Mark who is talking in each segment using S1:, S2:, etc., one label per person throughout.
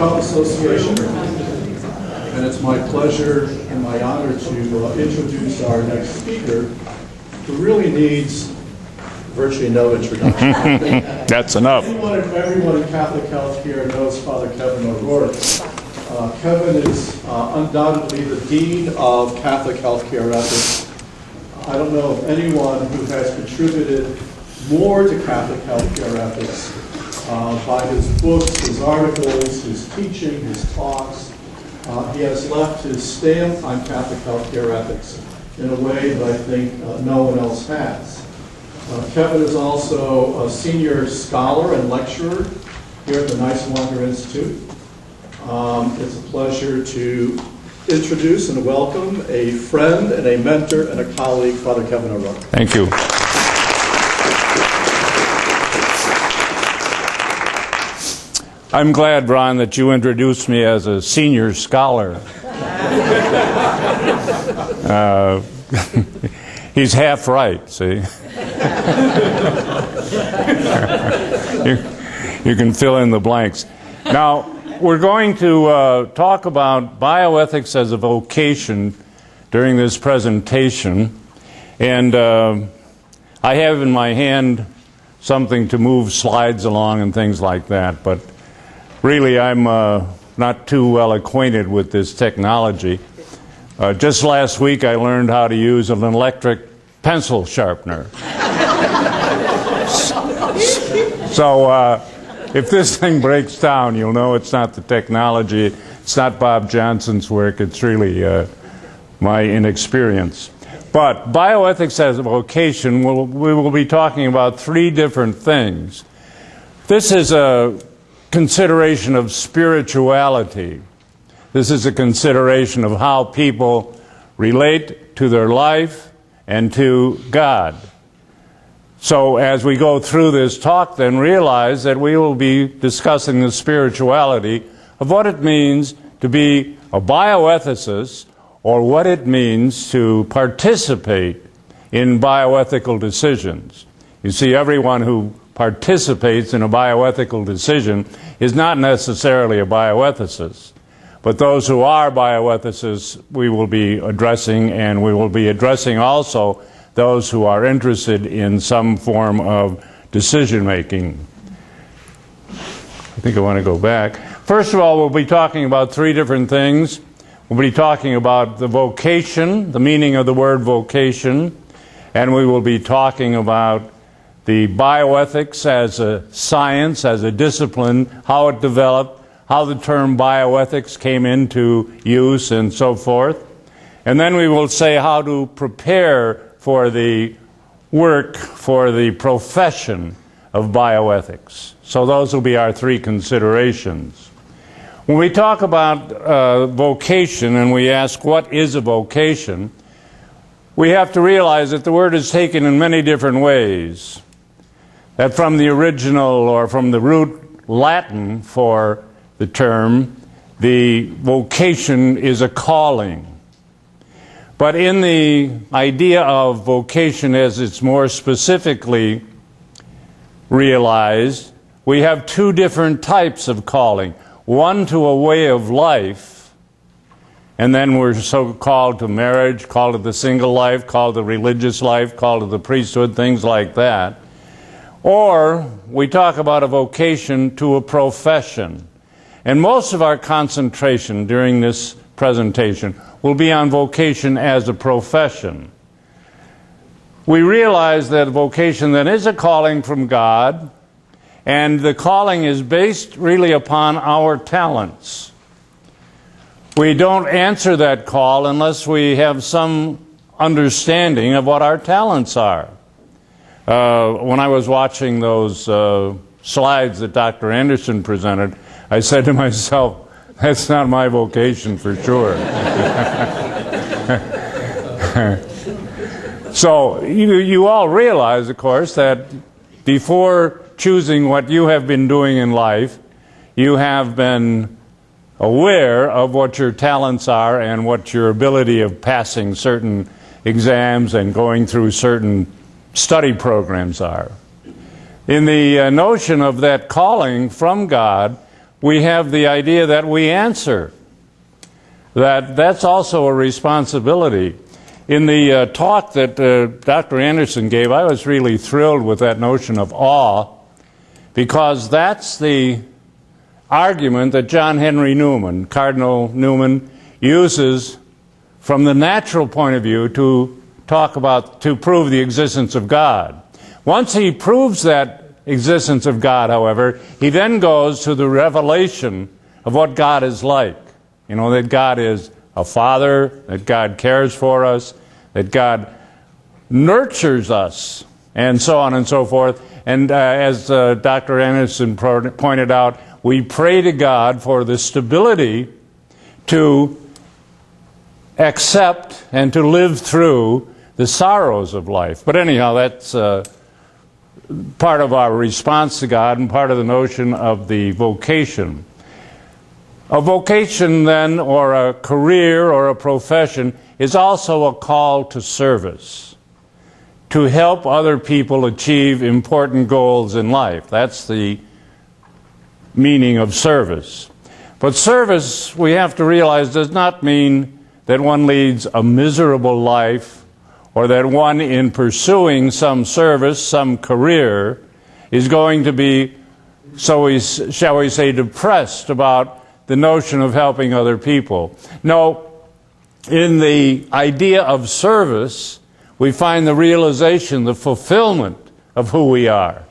S1: Health Association, and it's my pleasure and my honor to introduce our next speaker, who really needs virtually no introduction.
S2: That's enough.
S1: Everyone in Catholic healthcare knows Father Kevin O'Rourke. Kevin is undoubtedly the Dean of Catholic Healthcare Ethics. I don't know of anyone who has contributed more to Catholic healthcare ethics by his books, his articles, his teaching, his talks. He has left his stamp on Catholic healthcare ethics in a way that I think no one else has. Kevin is also a senior scholar and lecturer here at the Neiswanger Institute. It's a pleasure to introduce and welcome a friend and a mentor and a colleague, Father Kevin O'Rourke.
S2: Thank you. I'm glad, Ron, that you introduced me as a senior scholar. He's half right, see? You can fill in the blanks. Now, we're going to talk about bioethics as a vocation during this presentation. And I have in my hand something to move slides along and things like that. But really, I'm not too well acquainted with this technology. Just last week, I learned how to use an electric pencil sharpener. So if this thing breaks down, you'll know it's not the technology, it's not Bob Johnson's work, it's really my inexperience. But bioethics as a vocation, we will be talking about three different things. This is a consideration of spirituality. This is a consideration of how people relate to their life and to God. So as we go through this talk, then realize that we will be discussing the spirituality of what it means to be a bioethicist, or what it means to participate in bioethical decisions. You see, everyone who participates in a bioethical decision is not necessarily a bioethicist. But those who are bioethicists, we will be addressing, and we will be addressing also those who are interested in some form of decision-making. I think I want to go back. First of all, we'll be talking about three different things. We'll be talking about the vocation, the meaning of the word vocation, and we will be talking about the bioethics as a science, as a discipline, how it developed, how the term bioethics came into use, and so forth. And then we will say how to prepare for the work, for the profession of bioethics. So those will be our three considerations. When we talk about vocation and we ask what is a vocation, we have to realize that the word is taken in many different ways. That from the original, or from the root Latin for the term, the vocation is a calling. But in the idea of vocation as it's more specifically realized, we have two different types of calling. One to a way of life, and then we're so called to marriage, called to the single life, called to religious life, called to the priesthood, things like that. Or we talk about a vocation to a profession. And most of our concentration during this presentation will be on vocation as a profession. We realize that vocation then is a calling from God, and the calling is based really upon our talents. We don't answer that call unless we have some understanding of what our talents are. When I was watching those slides that Dr. Anderson presented, I said to myself, that's not my vocation for sure. So you all realize, of course, that before choosing what you have been doing in life, you have been aware of what your talents are and what your ability of passing certain exams and going through certain study programs are. In the notion of that calling from God, we have the idea that we answer. That's also a responsibility. In the talk that Dr. Anderson gave, I was really thrilled with that notion of awe, because that's the argument that John Henry Newman, Cardinal Newman, uses from the natural point of view to prove the existence of God. Once he proves that existence of God, however, he then goes to the revelation of what God is like. You know, that God is a father, that God cares for us, that God nurtures us, and so on and so forth. And as Dr. Anderson pointed out, we pray to God for the stability to accept and to live through the sorrows of life. But anyhow, that's part of our response to God and part of the notion of the vocation. A vocation, then, or a career or a profession, is also a call to service, to help other people achieve important goals in life. That's the meaning of service. But service, we have to realize, does not mean that one leads a miserable life, or that one, in pursuing some service, some career, is going to be, shall we say, depressed about the notion of helping other people. No, in the idea of service, we find the realization, the fulfillment of who we are.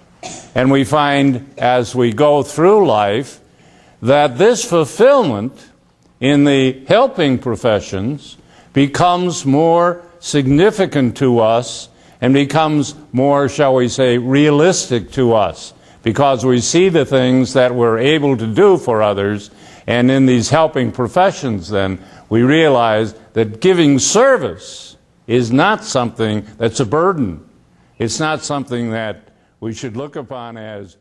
S2: And we find, as we go through life, that this fulfillment in the helping professions becomes more significant to us and becomes more, shall we say, realistic to us, because we see the things that we're able to do for others. And in these helping professions, then, we realize that giving service is not something that's a burden. It's not something that we should look upon as